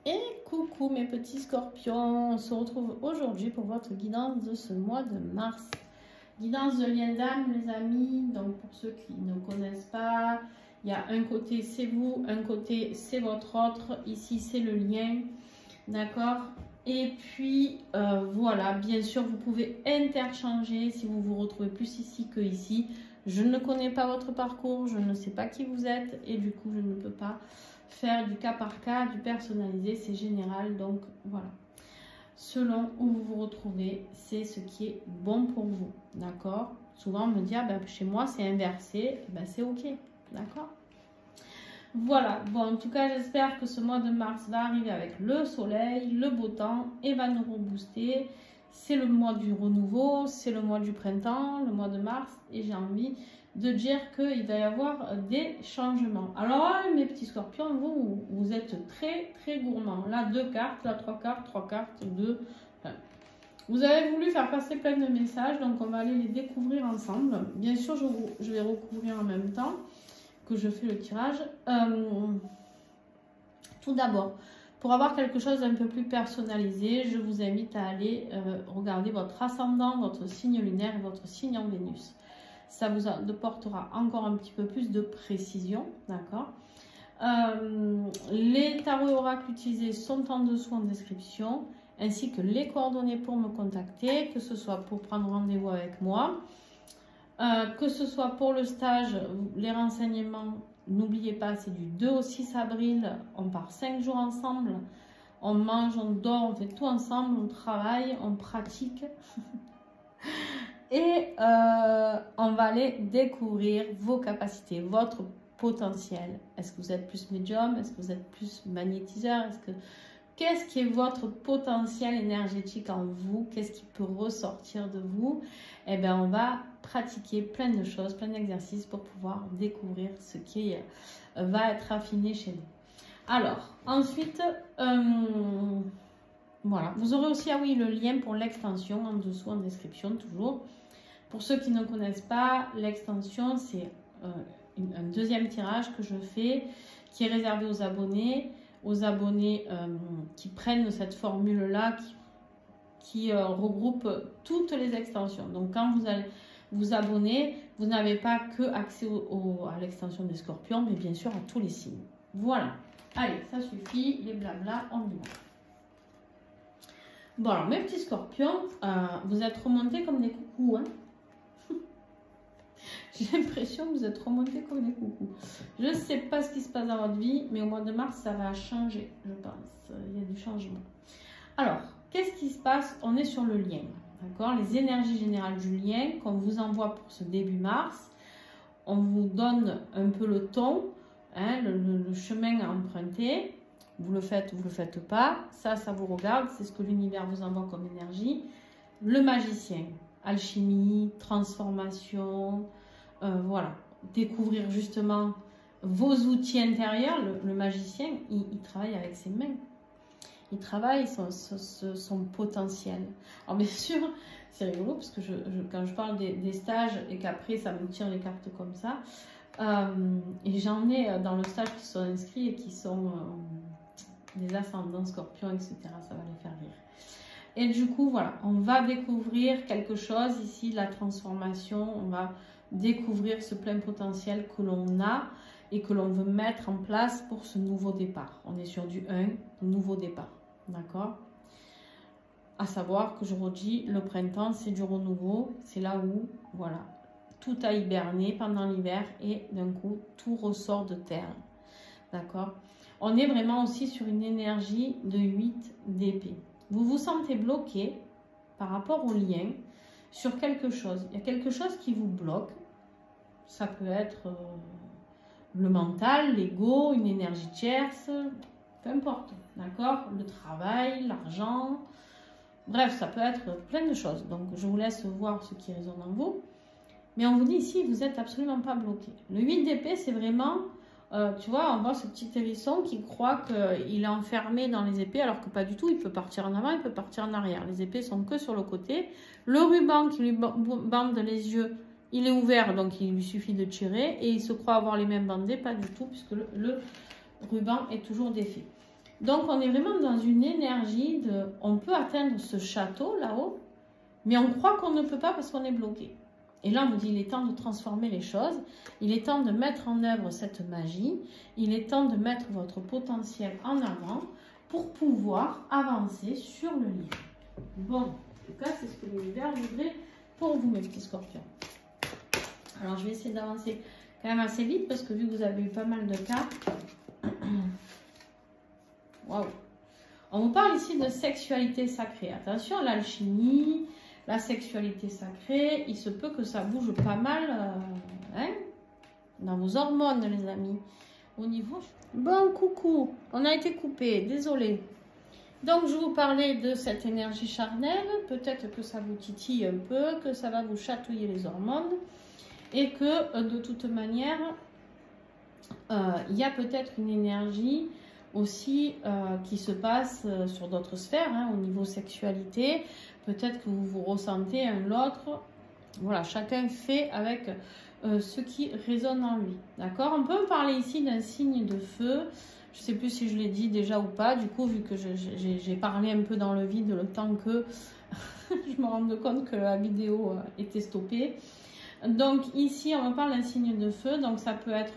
Et coucou mes petits scorpions, on se retrouve aujourd'hui pour votre guidance de ce mois de mars. Guidance de lien d'âme les amis, donc pour ceux qui ne connaissent pas, il y a un côté c'est vous, un côté c'est votre autre, ici c'est le lien, d'accord? Et puis voilà, bien sûr vous pouvez interchanger si vous vous retrouvez plus ici que ici. Je ne connais pas votre parcours, je ne sais pas qui vous êtes et du coup je ne peux pas faire du cas par cas, du personnalisé, c'est général, donc voilà. Selon où vous vous retrouvez, c'est ce qui est bon pour vous, d'accord? Souvent on me dit, ah ben, chez moi c'est inversé, ben, c'est ok, d'accord? Voilà, bon en tout cas j'espère que ce mois de mars va arriver avec le soleil, le beau temps et va nous rebooster. C'est le mois du renouveau, c'est le mois du printemps, le mois de mars et j'ai envie de dire qu'il va y avoir des changements. Alors mes petits scorpions, vous êtes très très gourmands. Là 2 cartes, là 3 cartes, 2. Enfin, vous avez voulu faire passer plein de messages, donc on va aller les découvrir ensemble. Bien sûr je vais recouvrir en même temps que je fais le tirage. Tout d'abord, pour avoir quelque chose d'un peu plus personnalisé, je vous invite à aller regarder votre ascendant, votre signe lunaire et votre signe en Vénus. Ça vous apportera encore un petit peu plus de précision, d'accord? Les tarots et oracles utilisés sont en dessous en description, ainsi que les coordonnées pour me contacter, que ce soit pour prendre rendez-vous avec moi, que ce soit pour le stage, les renseignements, n'oubliez pas, c'est du 2 au 6 avril, on part 5 jours ensemble, on mange, on dort, on fait tout ensemble, on travaille, on pratique. Et on va aller découvrir vos capacités, votre potentiel. Est-ce que vous êtes plus médium? Est-ce que vous êtes plus magnétiseur? Qu'est-ce qui est votre potentiel énergétique en vous? Qu'est-ce qui peut ressortir de vous? Eh bien, on va pratiquer plein de choses, plein d'exercices pour pouvoir découvrir ce qui va être affiné chez nous. Alors, ensuite, voilà. Vous aurez aussi, ah oui, le lien pour l'extension en dessous en description, toujours. Pour ceux qui ne connaissent pas, l'extension, c'est un deuxième tirage que je fais qui est réservé aux abonnés qui prennent cette formule-là, qui regroupe toutes les extensions. Donc, quand vous allez vous abonner, vous n'avez pas que accès à l'extension des scorpions, mais bien sûr à tous les signes. Voilà. Allez, ça suffit, les blabla, on y va. Bon, alors, mes petits scorpions, vous êtes remontés comme des coucous, hein? J'ai l'impression que vous êtes remontés comme des coucous. Je ne sais pas ce qui se passe dans votre vie, mais au mois de mars, ça va changer, je pense. Il y a du changement. Alors, qu'est-ce qui se passe? On est sur le lien, d'accord? Les énergies générales du lien qu'on vous envoie pour ce début mars. On vous donne un peu le ton, hein, le chemin à emprunter. Vous le faites ou vous ne le faites pas. Ça vous regarde. C'est ce que l'univers vous envoie comme énergie. Le magicien, alchimie, transformation... voilà, découvrir justement vos outils intérieurs. Le magicien, il travaille avec ses mains. Il travaille son potentiel. Alors bien sûr, c'est rigolo parce que quand je parle des stages et qu'après ça me tire les cartes comme ça, et j'en ai dans le stage qui sont inscrits et qui sont des ascendants scorpions, etc. Ça va les faire rire. Et du coup, voilà, on va découvrir quelque chose ici, la transformation. On va découvrir ce plein potentiel que l'on a et que l'on veut mettre en place pour ce nouveau départ. On est sur du 1, nouveau départ, d'accord? À savoir que je redis, le printemps, c'est du renouveau. C'est là où, voilà, tout a hiberné pendant l'hiver et d'un coup, tout ressort de terre, d'accord? On est vraiment aussi sur une énergie de 8 d'épée. Vous vous sentez bloqué par rapport au lien sur quelque chose. Il y a quelque chose qui vous bloque. Ça peut être le mental, l'ego, une énergie tierce, peu importe, d'accord? Le travail, l'argent, bref, ça peut être plein de choses. Donc, je vous laisse voir ce qui résonne en vous. Mais on vous dit ici, vous n'êtes absolument pas bloqué. Le 8 d'épée, c'est vraiment... tu vois, on voit ce petit hérisson qui croit qu'il est enfermé dans les épées, alors que pas du tout, il peut partir en avant, il peut partir en arrière. Les épées sont que sur le côté. Le ruban qui lui bande les yeux, il est ouvert, donc il lui suffit de tirer. Et il se croit avoir les mêmes bandés, pas du tout, puisque le ruban est toujours défait. Donc, on est vraiment dans une énergie de... On peut atteindre ce château là-haut, mais on croit qu'on ne peut pas parce qu'on est bloqué. Et là, on vous dit, il est temps de transformer les choses. Il est temps de mettre en œuvre cette magie. Il est temps de mettre votre potentiel en avant pour pouvoir avancer sur le lien. Bon, en tout cas, c'est ce que l'univers voudrait pour vous, mes petits scorpions. Alors, je vais essayer d'avancer quand même assez vite parce que vu que vous avez eu pas mal de cartes... Waouh! On vous parle ici de sexualité sacrée. Attention, l'alchimie, la sexualité sacrée, il se peut que ça bouge pas mal hein, dans vos hormones, les amis. Au niveau... Bon, coucou, on a été coupé, désolé. Donc, je vous parlais de cette énergie charnelle. Peut-être que ça vous titille un peu, que ça va vous chatouiller les hormones. Et que, de toute manière, il y a peut-être une énergie aussi qui se passe sur d'autres sphères, hein, au niveau sexualité. Peut-être que vous vous ressentez un l'autre. Voilà, chacun fait avec ce qui résonne en lui. D'accord? On peut me parler ici d'un signe de feu. Je ne sais plus si je l'ai dit déjà ou pas. Du coup, vu que j'ai parlé un peu dans le vide le temps que je me rende compte que la vidéo était stoppée. Donc ici, on me parle d'un signe de feu. Donc ça peut être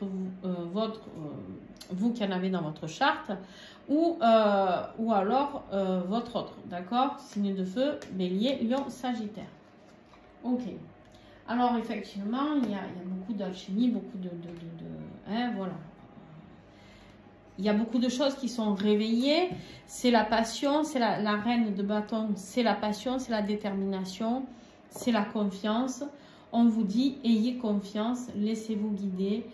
vous qui en avez dans votre charte ou alors votre autre. D'accord? Signe de feu, bélier, lion, sagittaire. Ok. Alors effectivement, il y a beaucoup d'alchimie, beaucoup hein, voilà. Il y a beaucoup de choses qui sont réveillées. C'est la passion, c'est la reine de bâton, c'est la passion, c'est la détermination, c'est la confiance. On vous dit, ayez confiance, laissez-vous guider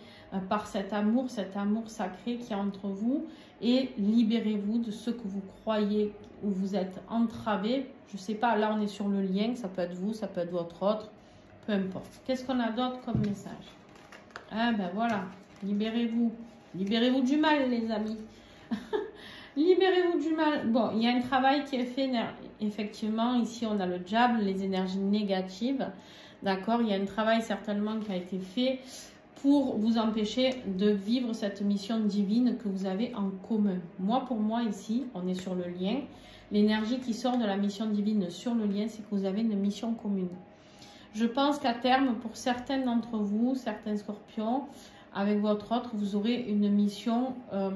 par cet amour sacré qui est entre vous et libérez-vous de ce que vous croyez où vous êtes entravé. Je ne sais pas, là on est sur le lien, ça peut être vous, ça peut être votre autre, peu importe. Qu'est-ce qu'on a d'autre comme message? Ah ben voilà, libérez-vous. Libérez-vous du mal, les amis. Libérez-vous du mal. Bon, il y a un travail qui est fait, effectivement. Ici, on a le diable, les énergies négatives. D'accord? Il y a un travail certainement qui a été fait pour vous empêcher de vivre cette mission divine que vous avez en commun. Moi, pour moi, ici, on est sur le lien. L'énergie qui sort de la mission divine sur le lien, c'est que vous avez une mission commune. Je pense qu'à terme, pour certains d'entre vous, certains scorpions, avec votre autre, vous aurez une mission, je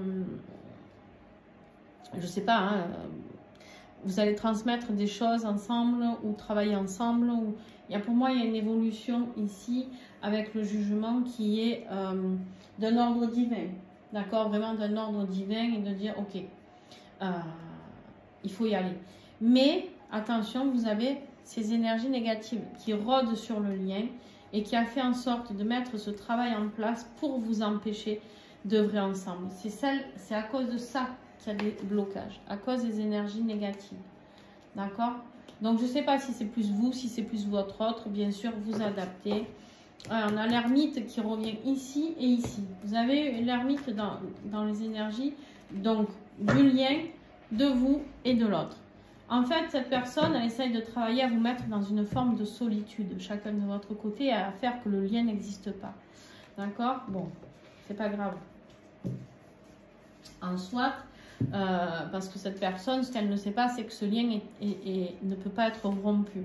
ne sais pas, hein, vous allez transmettre des choses ensemble ou travailler ensemble. Ou... pour moi, il y a une évolution ici avec le jugement qui est d'un ordre divin. D'accord? Vraiment d'un ordre divin et de dire, ok, il faut y aller. Mais, attention, vous avez ces énergies négatives qui rôdent sur le lien et qui a fait en sorte de mettre ce travail en place pour vous empêcher d'œuvrer ensemble. C'est à cause de ça qu'il y a des blocages, à cause des énergies négatives. D'accord? Donc, je ne sais pas si c'est plus vous, si c'est plus votre autre. Bien sûr, vous adaptez. On a l'ermite qui revient ici et ici. Vous avez l'ermite dans les énergies, donc du lien de vous et de l'autre. En fait, cette personne, elle essaye de travailler à vous mettre dans une forme de solitude, chacun de votre côté, et à faire que le lien n'existe pas. D'accord? Bon, c'est pas grave. En soit, parce que cette personne, ce qu'elle ne sait pas, c'est que ce lien ne peut pas être rompu.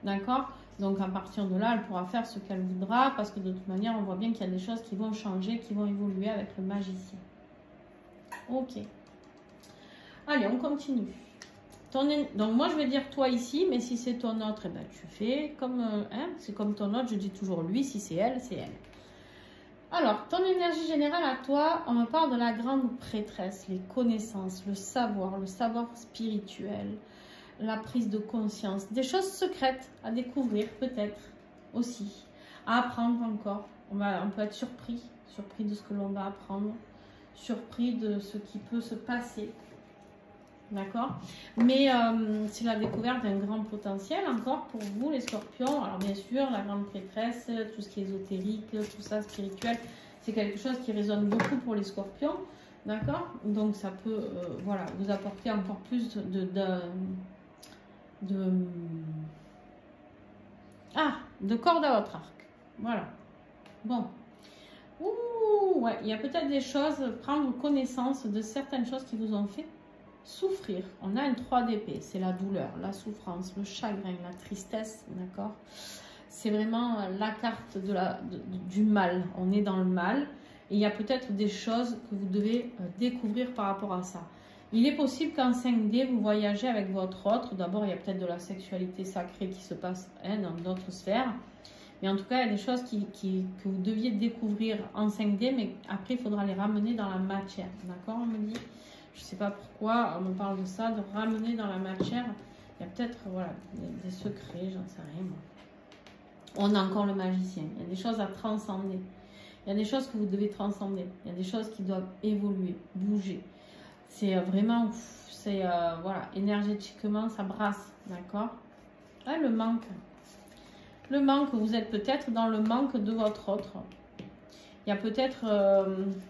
D'accord? Donc, à partir de là, elle pourra faire ce qu'elle voudra, parce que de toute manière, on voit bien qu'il y a des choses qui vont changer, qui vont évoluer avec le magicien. Ok. Allez, on continue. Donc moi je vais dire toi ici, mais si c'est ton autre, eh ben, tu fais comme c'est comme ton autre, je dis toujours lui, si c'est elle, c'est elle. Alors, ton énergie générale à toi, on me parle de la grande prêtresse, les connaissances, le savoir spirituel, la prise de conscience, des choses secrètes à découvrir peut-être aussi, à apprendre encore. On peut être surpris de ce que l'on va apprendre, surpris de ce qui peut se passer. D'accord? Mais c'est la découverte d'un grand potentiel encore pour vous, les scorpions. Alors bien sûr, la grande prêtresse, tout ce qui est ésotérique, tout ça, spirituel, c'est quelque chose qui résonne beaucoup pour les scorpions. D'accord? Donc ça peut voilà, vous apporter encore plus de cordes à votre arc. Voilà. Bon. Ouh, ouais, il y a peut-être des choses, prendre connaissance de certaines choses qui vous ont fait souffrir. On a une 3 d'épée, c'est la douleur, la souffrance, le chagrin, la tristesse, d'accord? C'est vraiment la carte du mal. On est dans le mal et il y a peut-être des choses que vous devez découvrir par rapport à ça. Il est possible qu'en 5D, vous voyagez avec votre autre. D'abord, il y a peut-être de la sexualité sacrée qui se passe dans d'autres sphères. Mais en tout cas, il y a des choses que vous deviez découvrir en 5D, mais après, il faudra les ramener dans la matière. D'accord, on me dit? Je ne sais pas pourquoi on me parle de ça, de ramener dans la matière. Il y a peut-être voilà, des secrets, j'en sais rien. On a encore le magicien. Il y a des choses à transcender. Il y a des choses que vous devez transcender. Il y a des choses qui doivent évoluer, bouger. C'est vraiment, c'est voilà, énergétiquement, ça brasse, d'accord? Ah, le manque. Le manque, vous êtes peut-être dans le manque de votre autre. Il y a peut-être,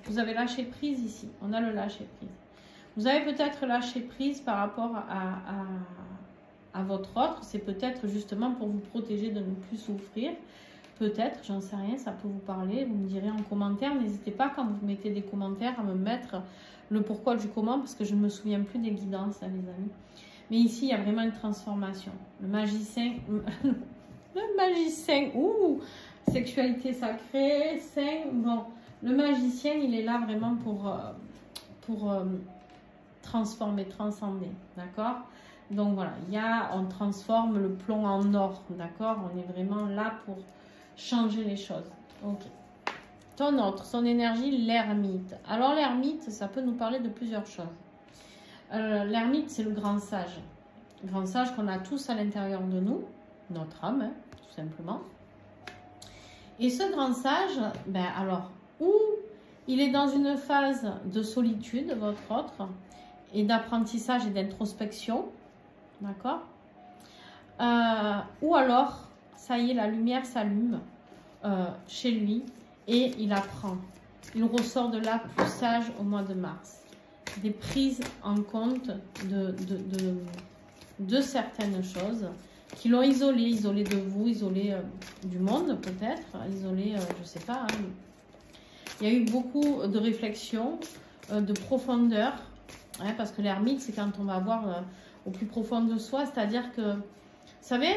vous avez lâché prise ici. On a le lâcher prise. Vous avez peut-être lâché prise par rapport à votre autre. C'est peut-être justement pour vous protéger de ne plus souffrir. Peut-être, j'en sais rien, ça peut vous parler. Vous me direz en commentaire. N'hésitez pas quand vous mettez des commentaires à me mettre le pourquoi du comment, parce que je ne me souviens plus des guidances, hein, les amis. Mais ici, il y a vraiment une transformation. Le magicien, le magicien, ouh, sexualité sacrée, saint, bon. Le magicien, il est là vraiment pour transformer, transcender, d'accord? Donc voilà, on transforme le plomb en or, d'accord? On est vraiment là pour changer les choses. Ok. Ton autre, son énergie, l'ermite. Alors l'ermite, ça peut nous parler de plusieurs choses. L'ermite, c'est le grand sage. Le grand sage qu'on a tous à l'intérieur de nous, notre âme, hein, tout simplement. Et ce grand sage, ben alors, où il est dans une phase de solitude, votre autre, et d'apprentissage et d'introspection, d'accord? Ou alors, ça y est, la lumière s'allume chez lui et il apprend. Il ressort de là plus sage au mois de mars. Des prises en compte de certaines choses qui l'ont isolé de vous, isolé du monde peut-être, isolé, je ne sais pas. Hein. Il y a eu beaucoup de réflexion, de profondeur, hein, parce que l'ermite, c'est quand on va voir au plus profond de soi, c'est-à-dire que, vous savez,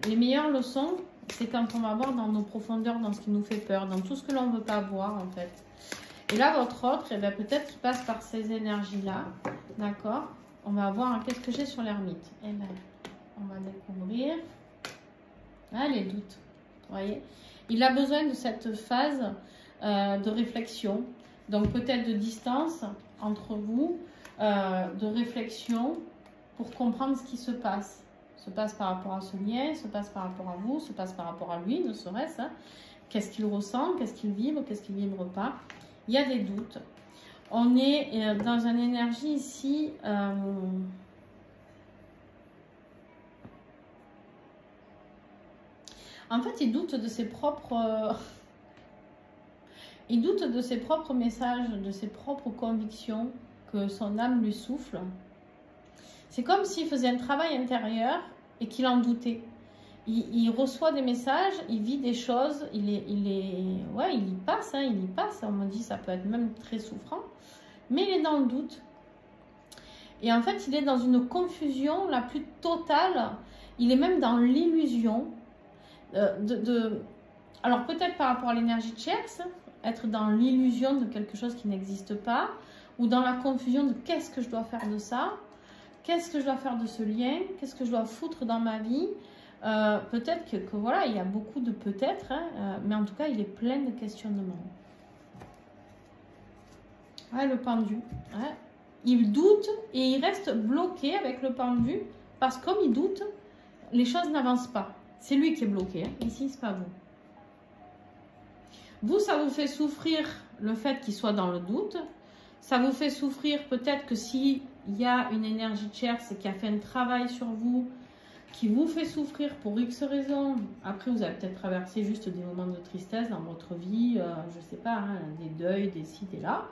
les meilleures leçons, c'est quand on va voir dans nos profondeurs, dans ce qui nous fait peur, dans tout ce que l'on ne veut pas voir en fait. Et là, votre autre, eh bien, peut-être qu'il passe par ces énergies-là, d'accord? On va voir, hein, qu'est-ce que j'ai sur l'ermite. Eh bien, on va découvrir. Ah, les doutes, vous voyez? Il a besoin de cette phase de réflexion, donc peut-être de distance entre vous, de réflexion pour comprendre ce qui se passe. Se passe par rapport à ce lien, se passe par rapport à vous, se passe par rapport à lui, ne serait-ce. Hein. Qu'est-ce qu'il ressent, qu'est-ce qu'il vibre, qu'est-ce qu'il ne vibre pas. Il y a des doutes. On est dans une énergie ici. En fait, il doute de ses propres. Il doute de ses propres messages, de ses propres convictions que son âme lui souffle. C'est comme s'il faisait un travail intérieur et qu'il en doutait. Il reçoit des messages, il vit des choses, il y passe, hein, il y passe. On me dit ça peut être même très souffrant, mais il est dans le doute. Et en fait, il est dans une confusion la plus totale. Il est même dans l'illusion alors peut-être par rapport à l'énergie de Tierce, être dans l'illusion de quelque chose qui n'existe pas, ou dans la confusion de qu'est-ce que je dois faire de ça. Qu'est-ce que je dois faire de ce lien? Qu'est-ce que je dois foutre dans ma vie? Peut-être que voilà, il y a beaucoup de peut-être, hein, mais en tout cas, il est plein de questionnements. Ouais, le pendu. Ouais. Il doute et il reste bloqué avec le pendu parce que comme il doute, les choses n'avancent pas. C'est lui qui est bloqué. Hein. Ici, c'est pas vous. Vous, ça vous fait souffrir le fait qu'il soit dans le doute. Ça vous fait souffrir peut-être que s'il y a une énergie tierce qui a fait un travail sur vous, qui vous fait souffrir pour X raisons. Après, vous avez peut-être traversé juste des moments de tristesse dans votre vie, je ne sais pas, hein, des deuils, des ci, des là,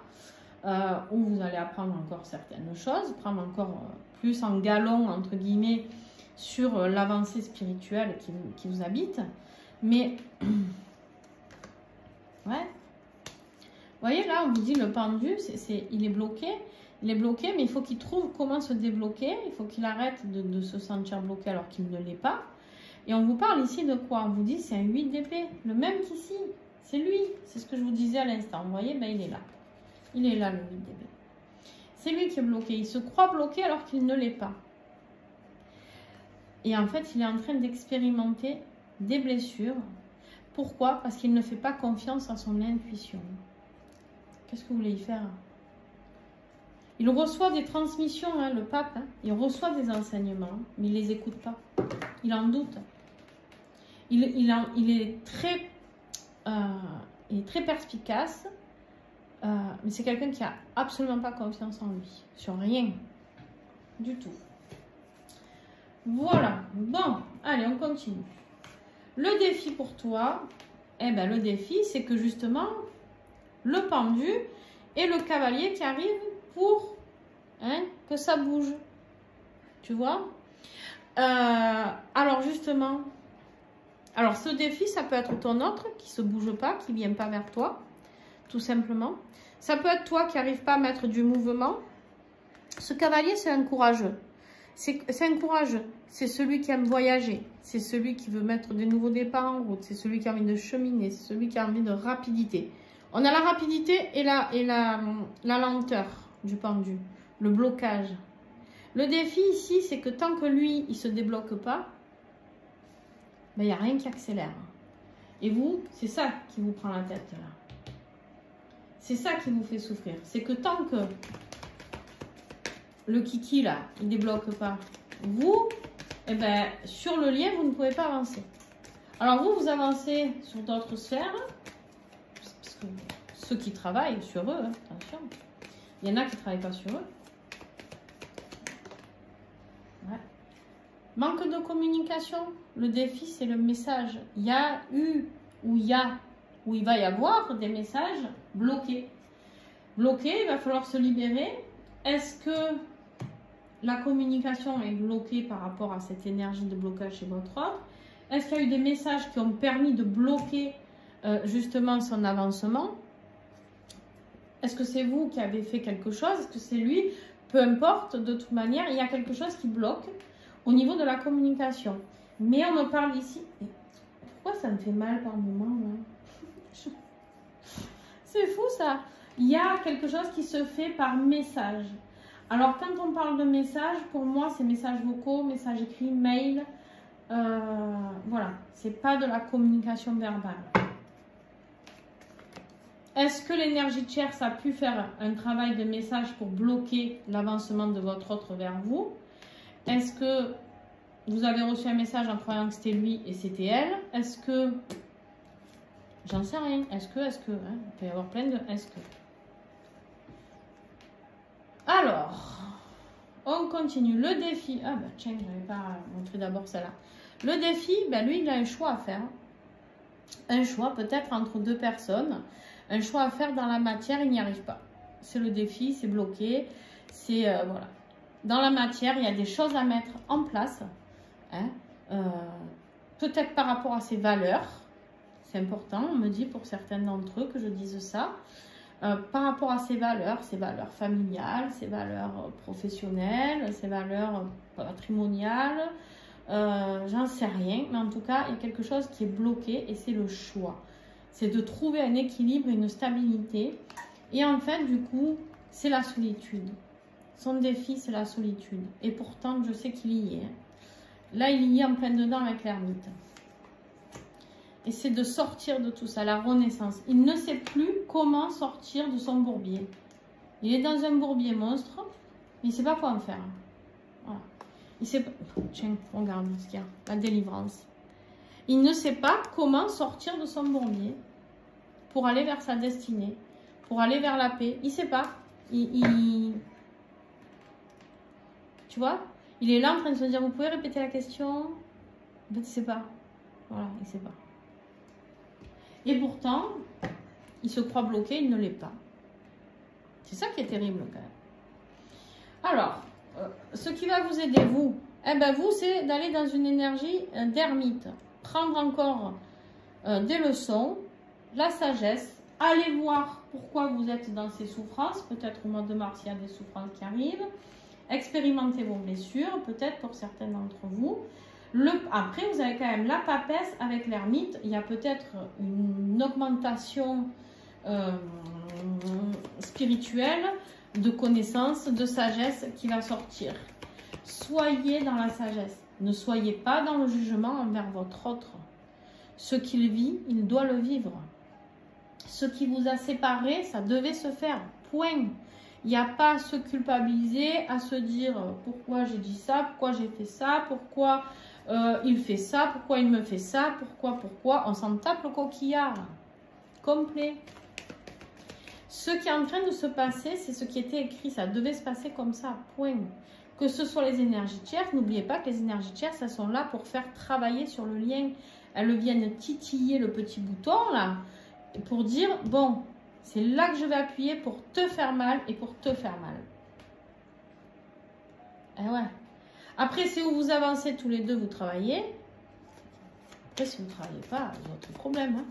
où vous allez apprendre encore certaines choses, prendre encore plus en galon, entre guillemets, sur l'avancée spirituelle qui vous habite. Mais, ouais. Vous voyez, là, on vous dit le pendu, il est bloqué. Il est bloqué, mais il faut qu'il trouve comment se débloquer. Il faut qu'il arrête de se sentir bloqué alors qu'il ne l'est pas. Et on vous parle ici de quoi? On vous dit c'est un 8 d'épée, le même qu'ici. C'est lui, c'est ce que je vous disais à l'instant. Vous voyez, ben, il est là. Il est là, le 8 d'épée. C'est lui qui est bloqué. Il se croit bloqué alors qu'il ne l'est pas. Et en fait, il est en train d'expérimenter des blessures. Pourquoi? Parce qu'il ne fait pas confiance à son intuition. Qu'est-ce que vous voulez y faire? Il reçoit des transmissions, hein, le pape. Hein. Il reçoit des enseignements, mais il ne les écoute pas. Il en doute. Il est très perspicace, mais c'est quelqu'un qui n'a absolument pas confiance en lui. Sur rien. Du tout. Voilà. Bon, allez, on continue. Le défi pour toi, eh ben, le défi, c'est que justement, le pendu et le cavalier qui arrivent pour que ça bouge. Tu vois? Alors justement, alors ce défi, ça peut être ton autre qui se bouge pas, qui vient pas vers toi, tout simplement. Ça peut être toi qui n'arrive pas à mettre du mouvement. Ce cavalier, c'est un courageux. C'est un courageux. C'est celui qui aime voyager. C'est celui qui veut mettre des nouveaux départs en route. C'est celui qui a envie de cheminer. C'est celui qui a envie de rapidité. On a la rapidité et la lenteur du pendu. Le blocage. Le défi ici, c'est que tant que lui, il ne se débloque pas, ben, il n'y a rien qui accélère. Et vous, c'est ça qui vous prend la tête là. C'est ça qui vous fait souffrir. C'est que tant que le kiki là, il ne débloque pas, vous, eh ben, sur le lien, vous ne pouvez pas avancer. Alors vous avancez sur d'autres sphères, parce que ceux qui travaillent sur eux, hein, attention, il y en a qui ne travaillent pas sur eux. Ouais. Manque de communication. Le défi, c'est le message. Il y a eu, ou il va y avoir des messages bloqués. Bloqués, il va falloir se libérer. Est-ce que la communication est bloquée par rapport à cette énergie de blocage chez votre autre? Est-ce qu'il y a eu des messages qui ont permis de bloquer justement son avancement? Est-ce que c'est vous qui avez fait quelque chose? Est-ce que c'est lui? Peu importe, de toute manière, il y a quelque chose qui bloque au niveau de la communication. Mais on me parle ici. Pourquoi ça me fait mal par moment là? C'est fou ça. Il y a quelque chose qui se fait par message. Alors quand on parle de message, pour moi c'est messages vocaux, messages écrits, mail. Voilà, c'est pas de la communication verbale. Est-ce que l'énergie de Tierce a pu faire un travail de message pour bloquer l'avancement de votre autre vers vous? Est-ce que vous avez reçu un message en croyant que c'était lui et c'était elle? Est-ce que... J'en sais rien. Est-ce que... Hein, il peut y avoir plein de... Est-ce que... Alors, on continue. Le défi... Ah bah tiens, je n'avais pas montré d'abord celle-là. Le défi, ben lui, il a un choix à faire. Un choix peut-être entre deux personnes. Un choix à faire dans la matière, il n'y arrive pas. C'est le défi, c'est bloqué. C'est... voilà. Dans la matière, il y a des choses à mettre en place. Hein, peut-être par rapport à ses valeurs. C'est important, on me dit pour certains d'entre eux que je dise ça. Par rapport à ses valeurs familiales, ses valeurs professionnelles, ses valeurs patrimoniales. J'en sais rien, mais en tout cas, il y a quelque chose qui est bloqué et c'est le choix. C'est de trouver un équilibre, une stabilité. Et en fait, du coup, c'est la solitude. Son défi, c'est la solitude. Et pourtant, je sais qu'il y est. Là, il y est en plein dedans avec l'ermite. Et c'est de sortir de tout ça, la renaissance. Il ne sait plus comment sortir de son bourbier. Il est dans un bourbier monstre, mais il ne sait pas quoi en faire. Voilà. Il sait pas... Tiens, regarde ce qu'il y a. La délivrance. Il ne sait pas comment sortir de son bourbier pour aller vers sa destinée, pour aller vers la paix. Il ne sait pas. Tu vois? Il est là en train de se dire, vous pouvez répéter la question? En fait, il ne sait pas. Voilà, il ne sait pas. Et pourtant, il se croit bloqué, il ne l'est pas. C'est ça qui est terrible quand même. Alors, ce qui va vous aider, vous, eh ben vous, c'est d'aller dans une énergie d'ermite. Prendre encore des leçons, la sagesse, Allez voir pourquoi vous êtes dans ces souffrances. Peut-être au mois de mars, il y a des souffrances qui arrivent. Expérimentez vos blessures, peut-être pour certains d'entre vous. Après, vous avez quand même la papesse avec l'ermite. Il y a peut-être une augmentation spirituelle, de connaissances, de sagesse qui va sortir. Soyez dans la sagesse. Ne soyez pas dans le jugement envers votre autre. Ce qu'il vit, il doit le vivre. Ce qui vous a séparé, ça devait se faire. Point. Il n'y a pas à se culpabiliser, à se dire pourquoi j'ai dit ça, pourquoi j'ai fait ça, pourquoi il fait ça, pourquoi il me fait ça, pourquoi. On s'en tape le coquillard. Complet. Ce qui est en train de se passer, c'est ce qui était écrit. Ça devait se passer comme ça. Point. Que ce soit les énergies tierces, n'oubliez pas que les énergies tierces, elles sont là pour faire travailler sur le lien. Elles viennent titiller le petit bouton là, pour dire, bon, c'est là que je vais appuyer pour te faire mal et pour te faire mal. Eh ouais. Après, c'est où vous avancez tous les deux, vous travaillez. Après, si vous ne travaillez pas, c'est votre problème. Hein.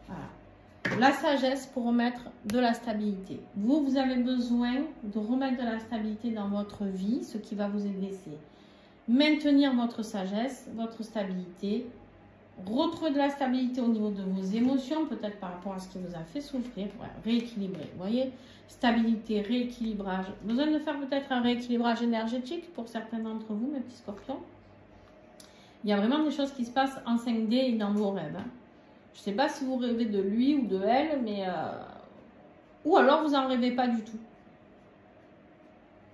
Voilà. La sagesse pour remettre de la stabilité. Vous, vous avez besoin de remettre de la stabilité dans votre vie. Ce qui va vous aider, c'est maintenir votre sagesse, votre stabilité. Retrouver de la stabilité au niveau de vos émotions, peut-être par rapport à ce qui vous a fait souffrir. Ouais, rééquilibrer, vous voyez. Stabilité, rééquilibrage. Besoin de faire peut-être un rééquilibrage énergétique pour certains d'entre vous, mes petits scorpions. Il y a vraiment des choses qui se passent en 5D et dans vos rêves. Hein. Je ne sais pas si vous rêvez de lui ou de elle, mais... Ou alors vous n'en rêvez pas du tout.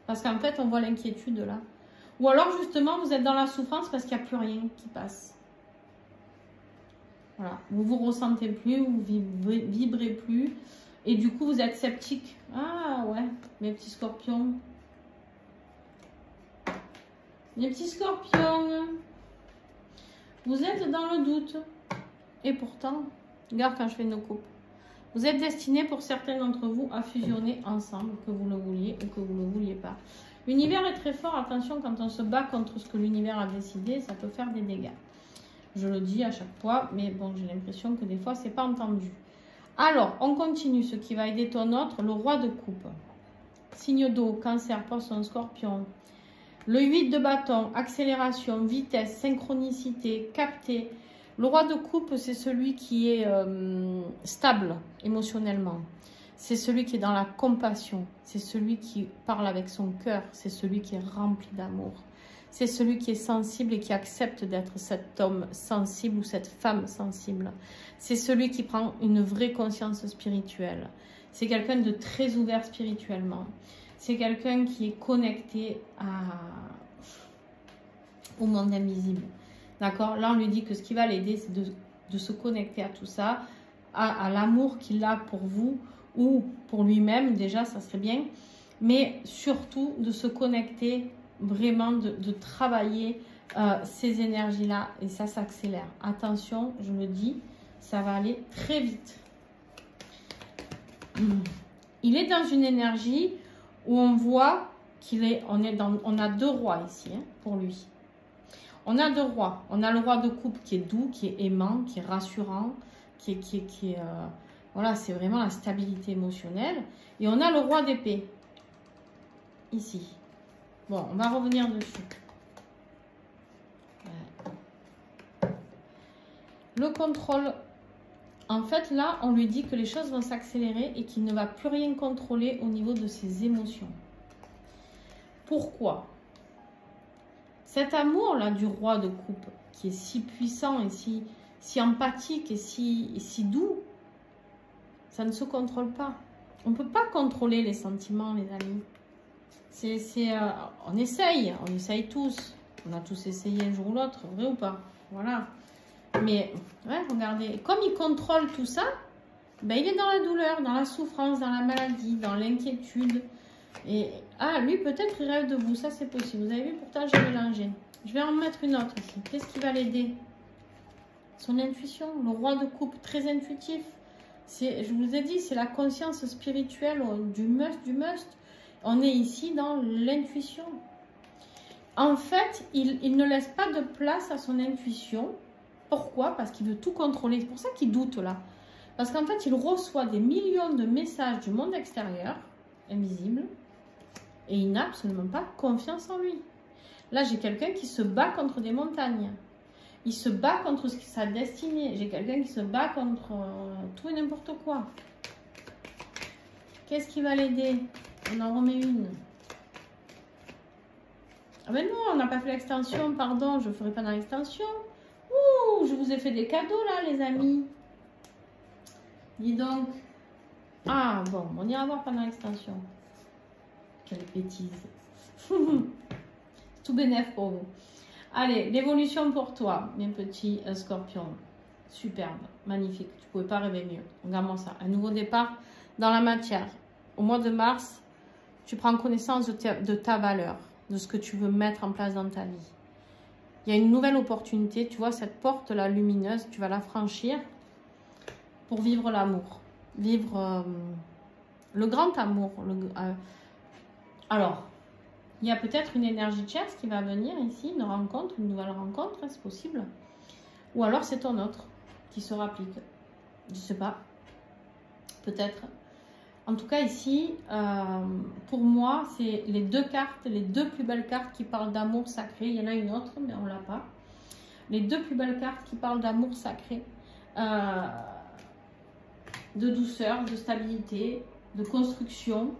Parce qu'en fait, on voit l'inquiétude là. Ou alors justement, vous êtes dans la souffrance parce qu'il n'y a plus rien qui passe. Voilà, vous ne vous ressentez plus, vous ne vibrez plus. Et du coup, vous êtes sceptique. Ah ouais, mes petits scorpions. Mes petits scorpions. Vous êtes dans le doute. Et pourtant, regarde quand je fais nos coupes. Vous êtes destinés pour certains d'entre vous à fusionner ensemble, que vous le vouliez ou que vous ne le vouliez pas. L'univers est très fort. Attention, quand on se bat contre ce que l'univers a décidé, ça peut faire des dégâts. Je le dis à chaque fois, mais bon, j'ai l'impression que des fois, c'est pas entendu. Alors, on continue. Ce qui va aider ton autre, le roi de coupe. Signe d'eau, cancer, poisson, scorpion. Le 8 de bâton, accélération, vitesse, synchronicité, capté. Le roi de coupe, c'est celui qui est stable émotionnellement. C'est celui qui est dans la compassion. C'est celui qui parle avec son cœur. C'est celui qui est rempli d'amour. C'est celui qui est sensible et qui accepte d'être cet homme sensible ou cette femme sensible. C'est celui qui prend une vraie conscience spirituelle. C'est quelqu'un de très ouvert spirituellement. C'est quelqu'un qui est connecté au monde invisible. D'accord? Là, on lui dit que ce qui va l'aider, c'est de se connecter à tout ça, à l'amour qu'il a pour vous ou pour lui-même. Déjà, ça serait bien. Mais surtout, de se connecter vraiment de travailler ces énergies-là et ça s'accélère. Attention, je le dis, ça va aller très vite. Il est dans une énergie où on voit on a deux rois ici hein, pour lui. On a deux rois. On a le roi de coupe qui est doux, qui est aimant, qui est rassurant, qui est voilà, c'est vraiment la stabilité émotionnelle. Et on a le roi d'épée ici. Bon, on va revenir dessus. Le contrôle. En fait, là, on lui dit que les choses vont s'accélérer et qu'il ne va plus rien contrôler au niveau de ses émotions. Pourquoi? Cet amour-là du roi de coupe, qui est si puissant et si empathique et si doux, ça ne se contrôle pas. On ne peut pas contrôler les sentiments, les amis. On essaye tous. On a tous essayé un jour ou l'autre, vrai ou pas? Voilà. Mais, ouais, regardez, comme il contrôle tout ça, ben, il est dans la douleur, dans la souffrance, dans la maladie, dans l'inquiétude. Et, lui, peut-être il rêve de vous, ça c'est possible. Vous avez vu, pourtant j'ai mélangé. Je vais en mettre une autre ici. Qu'est-ce qui va l'aider? Son intuition, le roi de coupe, très intuitif. Je vous ai dit, c'est la conscience spirituelle du must. On est ici dans l'intuition. En fait, il ne laisse pas de place à son intuition Pourquoi? Parce qu'il veut tout contrôler. C'est pour ça qu'il doute là. Parce qu'en fait, il reçoit des millions de messages du monde extérieur, invisible, et il n'a absolument pas confiance en lui. Là, j'ai quelqu'un qui se bat contre des montagnes. Il se bat contre sa destinée. J'ai quelqu'un qui se bat contre tout et n'importe quoi. Qu'est-ce qui va l'aider? On en remet une. Ah ben non, on n'a pas fait l'extension, pardon, je ne ferai pas dans l'extension. Ouh, je vous ai fait des cadeaux là, les amis. Dis donc. Ah bon, on ira voir pendant l'extension. Quelle bêtise. Tout bénef pour vous. Allez, l'évolution pour toi, mes petits scorpions. Superbe, magnifique. Tu ne pouvais pas rêver mieux. Regarde-moi ça. Un nouveau départ dans la matière. Au mois de mars, tu prends connaissance de ta valeur, de ce que tu veux mettre en place dans ta vie. Il y a une nouvelle opportunité. Tu vois, cette porte-là lumineuse, tu vas la franchir pour vivre l'amour. Vivre le grand amour. Alors, il y a peut-être une énergie tierce qui va venir ici, une rencontre, une nouvelle rencontre, c'est possible. Ou alors c'est ton autre qui se rapplique. Je ne sais pas. Peut-être. En tout cas ici, pour moi, c'est les deux cartes, les deux plus belles cartes qui parlent d'amour sacré. Il y en a une autre, mais on ne l'a pas. Les deux plus belles cartes qui parlent d'amour sacré, de douceur, de stabilité, de construction.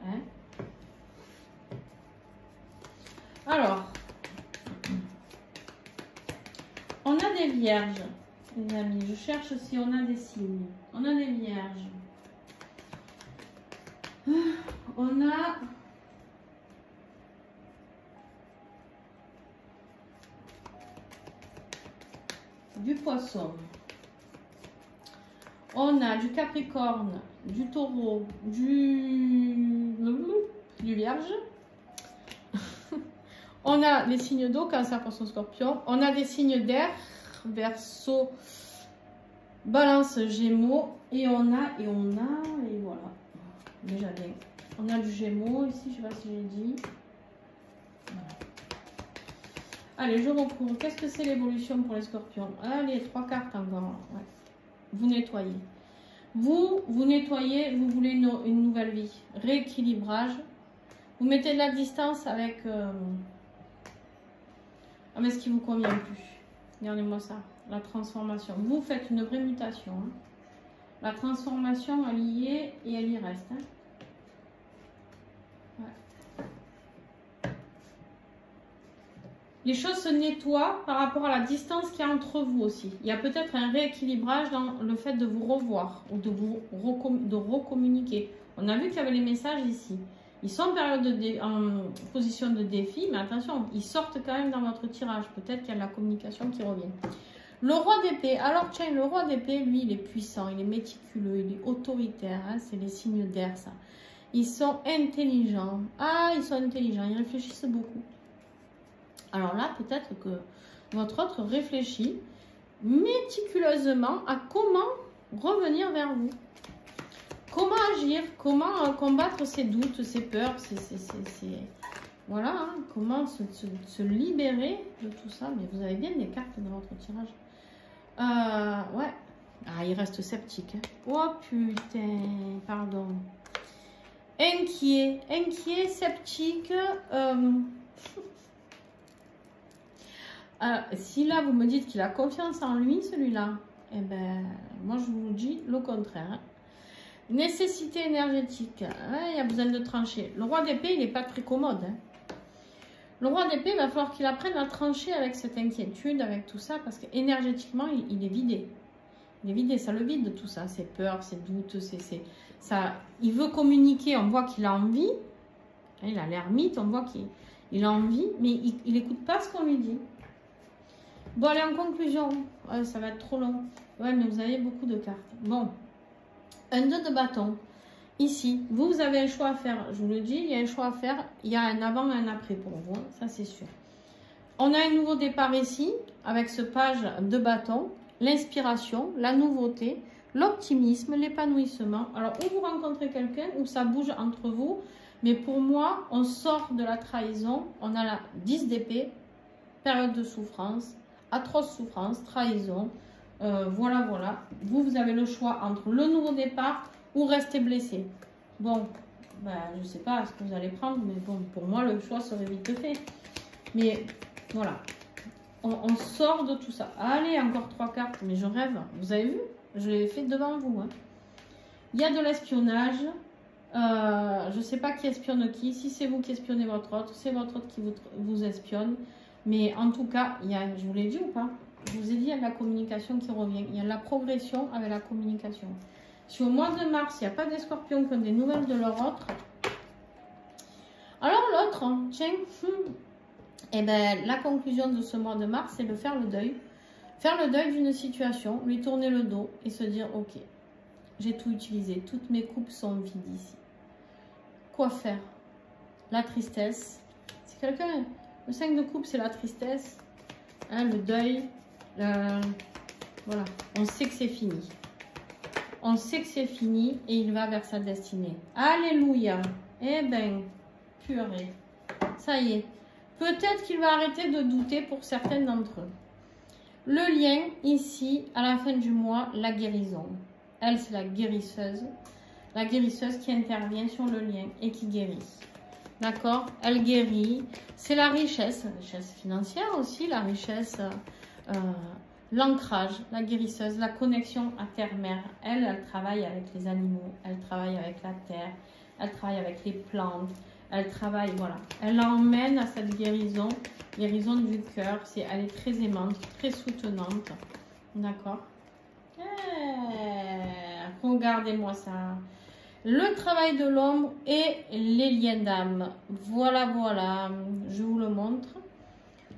Hein. Alors, on a des vierges, les amis. Je cherche si on a des signes. On a des vierges. On a du poisson. On a du capricorne, du taureau, du vierge. On a les signes d'eau, cancer, poisson, scorpion. On a des signes d'air, verseau, balance, gémeaux. Et voilà. Déjà bien. On a du gémeaux ici, je ne sais pas si j'ai dit. Voilà. Allez, je recouvre. Qu'est-ce que c'est l'évolution pour les scorpions? Allez, 3 cartes encore. Ouais. Vous nettoyez. Vous nettoyez, vous voulez une nouvelle vie. Rééquilibrage. Vous mettez de la distance avec... Ah, mais ce qui ne vous convient plus. Regardez-moi ça. La transformation. Vous faites une vraie mutation. Hein. La transformation, elle y est et elle y reste. Hein. Ouais. Les choses se nettoient par rapport à la distance qu'il y a entre vous aussi. Il y a peut-être un rééquilibrage dans le fait de vous revoir ou de recommuniquer. On a vu qu'il y avait les messages ici. Ils sont en position de défi, mais attention, ils sortent quand même dans votre tirage. Peut-être qu'il y a de la communication qui revient. Le roi d'épée. Alors, tiens, le roi d'épée, lui, il est puissant, il est méticuleux, il est autoritaire. Hein, c'est les signes d'air, ça. Ils sont intelligents. Ah, ils sont intelligents, ils réfléchissent beaucoup. Alors là, peut-être que votre autre réfléchit méticuleusement à comment revenir vers vous. Comment agir, comment combattre ses doutes, ses peurs, voilà, hein, comment se libérer de tout ça. Mais vous avez bien des cartes dans votre tirage. Ouais. Ah, il reste sceptique. Hein. Oh putain, pardon. Inquiet, sceptique. Si là, vous me dites qu'il a confiance en lui, celui-là, eh ben, moi, je vous dis le contraire. Hein. Nécessité énergétique, hein, il y a besoin de trancher. Le roi d'épée, il n'est pas très commode. Hein. Le roi d'épée, il va falloir qu'il apprenne à trancher avec cette inquiétude, avec tout ça, parce qu'énergétiquement, il est vidé. Il est vidé, ça le vide tout ça, ses peurs, ses doutes, ça. Il veut communiquer, on voit qu'il a envie. Il a l'ermite, on voit qu'il a envie, mais il n'écoute pas ce qu'on lui dit. Bon, allez, en conclusion, ouais, ça va être trop long. Ouais, mais vous avez beaucoup de cartes. Bon. Un 2 de bâton. Ici, vous avez un choix à faire. Je vous le dis, il y a un choix à faire. Il y a un avant et un après pour vous. Hein, ça, c'est sûr. On a un nouveau départ ici, avec ce page de bâton. L'inspiration, la nouveauté, l'optimisme, l'épanouissement. Alors, où vous rencontrez quelqu'un, où ça bouge entre vous. Mais pour moi, on sort de la trahison. On a la 10 d'épée, période de souffrance. atroce souffrance, trahison. Voilà, voilà. Vous avez le choix entre le nouveau départ ou rester blessé. Bon, ben, je ne sais pas ce que vous allez prendre, mais bon, pour moi, le choix serait vite fait. Mais voilà, on sort de tout ça. Allez, encore 3 cartes, mais je rêve. Vous avez vu? Je l'ai fait devant vous. Hein. Il y a de l'espionnage. Je ne sais pas qui espionne qui. Si c'est vous qui espionnez votre autre, c'est votre autre qui vous espionne. Mais en tout cas, il y a, je vous l'ai dit ou pas? Je vous ai dit, il y a de la communication qui revient. Il y a de la progression avec la communication. Si au mois de mars, il n'y a pas des scorpions qui ont des nouvelles de leur autre, alors l'autre, tiens, et ben, la conclusion de ce mois de mars, c'est de faire le deuil. Faire le deuil d'une situation, lui tourner le dos et se dire, ok, j'ai tout utilisé, toutes mes coupes sont vides ici. Quoi faire? La tristesse. C'est quelqu'un, le 5 de coupe, c'est la tristesse, hein, le deuil, voilà, on sait que c'est fini. On sait que c'est fini et il va vers sa destinée. Alléluia. Eh ben, purée. Ça y est. Peut-être qu'il va arrêter de douter pour certaines d'entre eux. Le lien, ici, à la fin du mois, la guérison. Elle, c'est la guérisseuse. La guérisseuse qui intervient sur le lien et qui guérit. D'accord? Elle guérit. C'est la richesse financière aussi, la richesse... l'ancrage, la guérisseuse, la connexion à terre-mère. Elle travaille avec les animaux, elle travaille avec la terre, elle travaille avec les plantes, elle travaille, voilà. Elle emmène à cette guérison, guérison du cœur. Elle est très aimante, très soutenante. D'accord? Regardez-moi ça. Le travail de l'ombre et les liens d'âme. Voilà, voilà. Je vous le montre.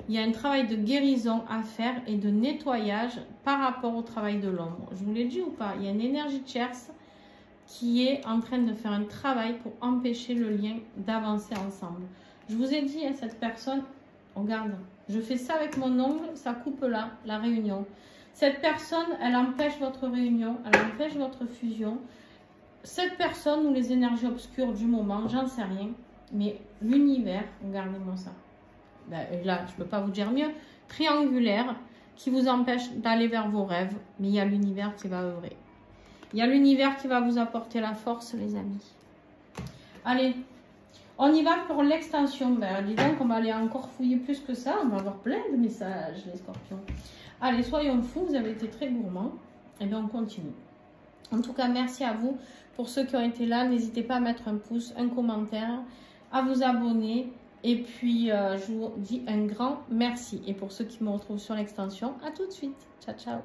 Il y a un travail de guérison à faire et de nettoyage par rapport au travail de l'ombre. Je vous l'ai dit ou pas? Il y a une énergie tierce qui est en train de faire un travail pour empêcher le lien d'avancer ensemble. Je vous ai dit à cette personne, regarde, je fais ça avec mon ongle, ça coupe là, la réunion. Cette personne, elle empêche votre réunion, elle empêche votre fusion. Cette personne ou les énergies obscures du moment, j'en sais rien, mais l'univers, regardez-moi ça. Ben, là, je ne peux pas vous dire mieux, triangulaire, qui vous empêche d'aller vers vos rêves, mais il y a l'univers qui va œuvrer. Il y a l'univers qui va vous apporter la force, les amis. Allez, on y va pour l'extension. Ben, dis donc, on va aller encore fouiller plus que ça, on va avoir plein de messages, les scorpions. Allez, soyons fous, vous avez été très gourmands, et bien on continue. En tout cas, merci à vous pour ceux qui ont été là. N'hésitez pas à mettre un pouce, un commentaire, à vous abonner. Et puis, je vous dis un grand merci. Et pour ceux qui me retrouvent sur l'extension, à tout de suite. Ciao, ciao.